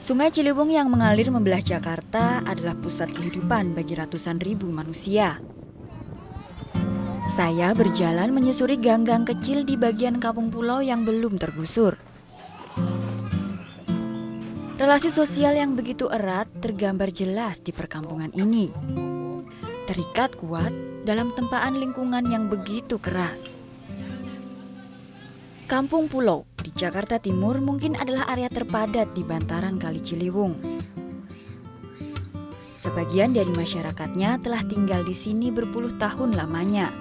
Sungai Ciliwung yang mengalir membelah Jakarta adalah pusat kehidupan bagi ratusan ribu manusia. Saya berjalan menyusuri gang-gang kecil di bagian kampung pulau yang belum tergusur. Relasi sosial yang begitu erat tergambar jelas di perkampungan ini. Terikat kuat dalam tempaan lingkungan yang begitu keras. Kampung Pulau di Jakarta Timur mungkin adalah area terpadat di bantaran Kali Ciliwung. Sebagian dari masyarakatnya telah tinggal di sini berpuluh tahun lamanya.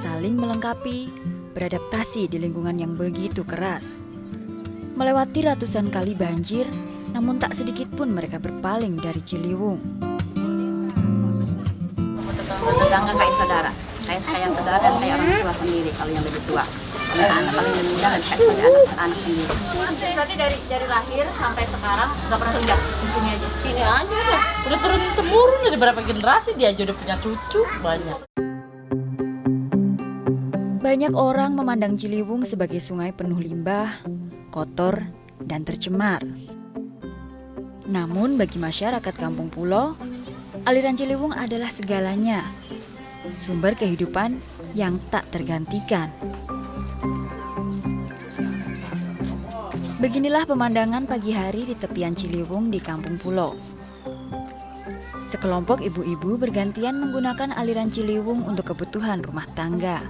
Saling melengkapi, beradaptasi di lingkungan yang begitu keras. Melewati ratusan kali banjir, namun tak sedikit pun mereka berpaling dari Ciliwung. Tetangga kayak saudara, kayak saudara dan kayak orang tua sendiri kalau yang lebih tua. Anak paling muda dan kayak anak sendiri. Berarti dari lahir sampai sekarang nggak pernah pindah di sini aja? Sini aja lah. Sudah turun temurun dari berapa generasi dia aja udah punya cucu banyak. Banyak orang memandang Ciliwung sebagai sungai penuh limbah, kotor, dan tercemar. Namun bagi masyarakat Kampung Pulau, aliran Ciliwung adalah segalanya. Sumber kehidupan yang tak tergantikan. Beginilah pemandangan pagi hari di tepian Ciliwung di Kampung Pulau. Sekelompok ibu-ibu bergantian menggunakan aliran Ciliwung untuk kebutuhan rumah tangga.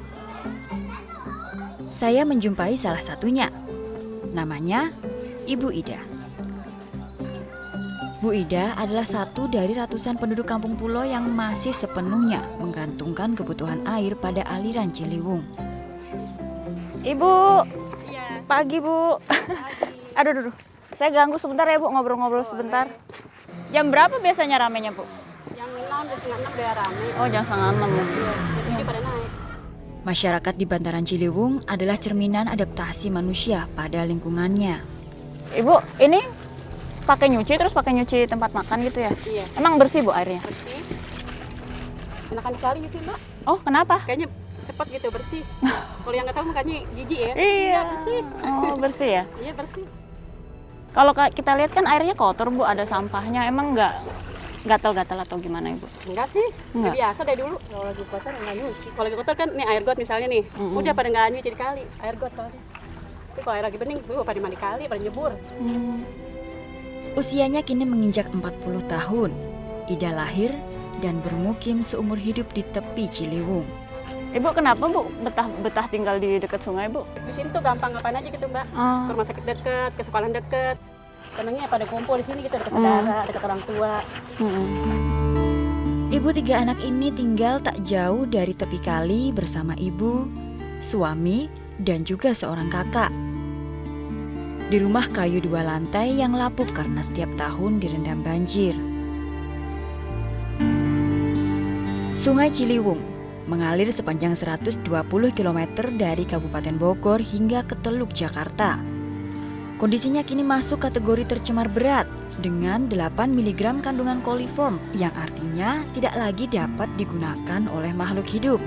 Saya menjumpai salah satunya. Namanya Ibu Ida. Bu Ida adalah satu dari ratusan penduduk Kampung Pulau yang masih sepenuhnya menggantungkan kebutuhan air pada aliran Ciliwung. Ibu, pagi Bu. Aduh. Saya ganggu sebentar ya Bu, ngobrol-ngobrol sebentar. Jam berapa biasanya ramenya Bu? Jam 5 udah setengah 6 udah rame. Oh, jam setengah 6. Jadi pada naik. Masyarakat di bantaran Ciliwung adalah cerminan adaptasi manusia pada lingkungannya. Ibu, ini pakai nyuci tempat makan gitu ya? Iya. Emang bersih Bu airnya? Bersih. Enakan sekali nyuci Mbak. Oh, kenapa? Kayaknya cepat gitu bersih. Kalau yang nggak tahu makanya jijik ya. Iya. Bersih. Oh, bersih ya? Iya bersih. Kalau kita lihat kan airnya kotor Bu, ada sampahnya. Emang nggak gatal-gatal atau gimana Ibu? Enggak sih. Enggak. Udah biasa dari dulu. Kalau lagi kotor nggak nyuci. Kalau lagi kotor kan nih air got misalnya nih. Udah pada nggak nyuci di kali. Air got soalnya. Tapi kalau air lagi bening, pada mandi kali, pada nyebur. Usianya kini menginjak 40 tahun. Ida lahir dan bermukim seumur hidup di tepi Ciliwung. Ibu kenapa Bu betah tinggal di dekat sungai Bu? Di sini tuh gampang ngapain aja gitu Mbak. Ke rumah sakit deket, ke sekolah deket. Senangnya pada kumpul di sini gitu, dekat saudara, dekat orang tua. Ibu 3 anak ini tinggal tak jauh dari tepi kali bersama ibu, suami, dan juga seorang kakak. Di rumah kayu 2 lantai yang lapuk karena setiap tahun direndam banjir. Sungai Ciliwung mengalir sepanjang 120 km dari Kabupaten Bogor hingga ke Teluk Jakarta. Kondisinya kini masuk kategori tercemar berat dengan 8 mg kandungan koliform yang artinya tidak lagi dapat digunakan oleh makhluk hidup.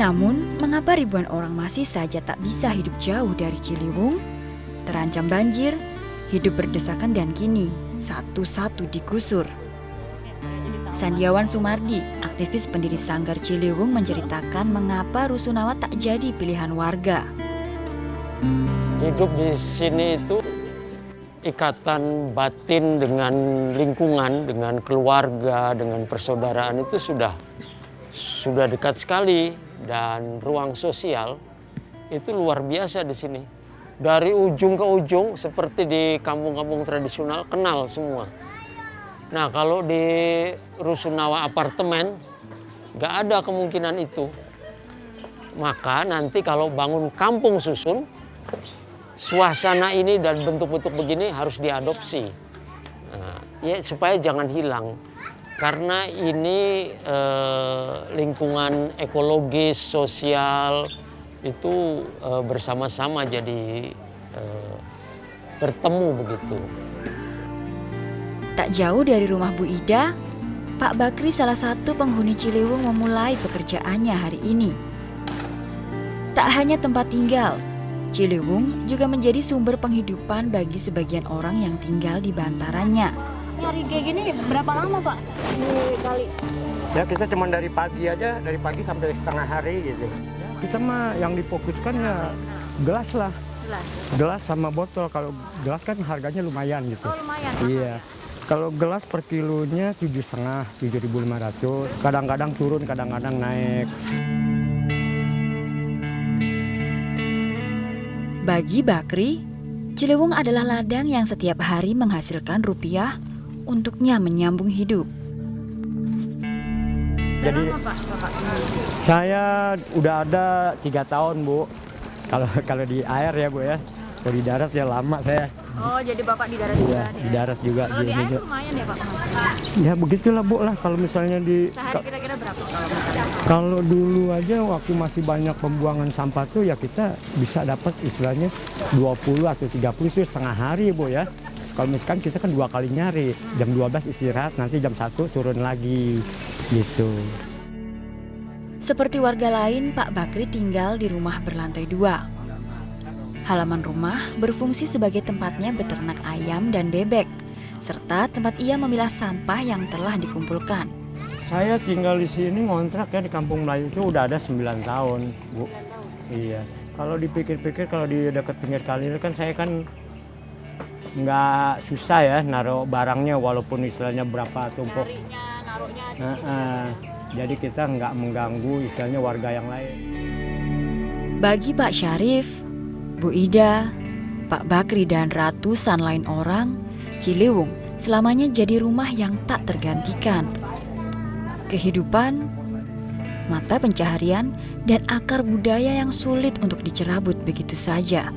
Namun, mengapa ribuan orang masih saja tak bisa hidup jauh dari Ciliwung? Terancam banjir, hidup berdesakan dan kini satu-satu digusur. Sandiawan Sumardi, aktivis pendiri Sanggar Ciliwung menceritakan mengapa rusunawa tak jadi pilihan warga. Hidup di sini itu ikatan batin dengan lingkungan, dengan keluarga, dengan persaudaraan itu sudah dekat sekali, dan ruang sosial itu luar biasa di sini. Dari ujung ke ujung seperti di kampung-kampung tradisional kenal semua. Nah, kalau di rusunawa apartemen nggak ada kemungkinan itu. Maka nanti kalau bangun kampung susun, suasana ini dan bentuk-bentuk begini harus diadopsi. Nah, ya supaya jangan hilang. Karena ini lingkungan ekologis, sosial itu bersama-sama jadi bertemu begitu. Tak jauh dari rumah Bu Ida, Pak Bakri salah satu penghuni Ciliwung memulai pekerjaannya hari ini. Tak hanya tempat tinggal, Ciliwung juga menjadi sumber penghidupan bagi sebagian orang yang tinggal di bantarannya. Nyari kayak gini berapa lama Pak? Ini kali. Ya kita cuma dari pagi aja, dari pagi sampai setengah hari gitu. Kita mah yang difokuskan ya gelas lah. Gelas sama botol. Kalau gelas kan harganya lumayan gitu. Oh lumayan. Iya. Kalau gelas per kilonya 7,5, 7.500. Kadang-kadang turun, kadang-kadang naik. Bagi Bakri, Ciliwung adalah ladang yang setiap hari menghasilkan rupiah untuknya menyambung hidup. Jadi saya udah ada 3 tahun Bu. Kalau di air ya Bu ya. Kalau di darat ya lama saya. Oh jadi Bapak di darat juga? Iya, di darat juga. Kalau di air lumayan ya Pak? Ya begitulah Bu lah kalau misalnya di Sehari kira-kira berapa? kalau dulu aja waktu masih banyak pembuangan sampah tuh ya kita bisa dapat istilahnya 20 atau 30 itu setengah hari Bu ya. Kalau misalkan kita kan 2 kali nyari, jam 12 istirahat, nanti jam 1 turun lagi gitu. Seperti warga lain, Pak Bakri tinggal di rumah berlantai 2. Halaman rumah berfungsi sebagai tempatnya beternak ayam dan bebek, serta tempat ia memilah sampah yang telah dikumpulkan. Saya tinggal di sini ngontrak ya di Kampung Melayu itu udah ada 9 tahun, Bu. Iya. Kalau dipikir-pikir kalau di dekat pinggir kali ini kan saya kan nggak susah ya naruh barangnya walaupun istilahnya berapa tumpuk. Jadi kita nggak mengganggu istilahnya warga yang lain. Bagi Pak Syarif, Bu Ida, Pak Bakri dan ratusan lain orang, Ciliwung selamanya jadi rumah yang tak tergantikan. Kehidupan, mata pencaharian, dan akar budaya yang sulit untuk dicerabut begitu saja.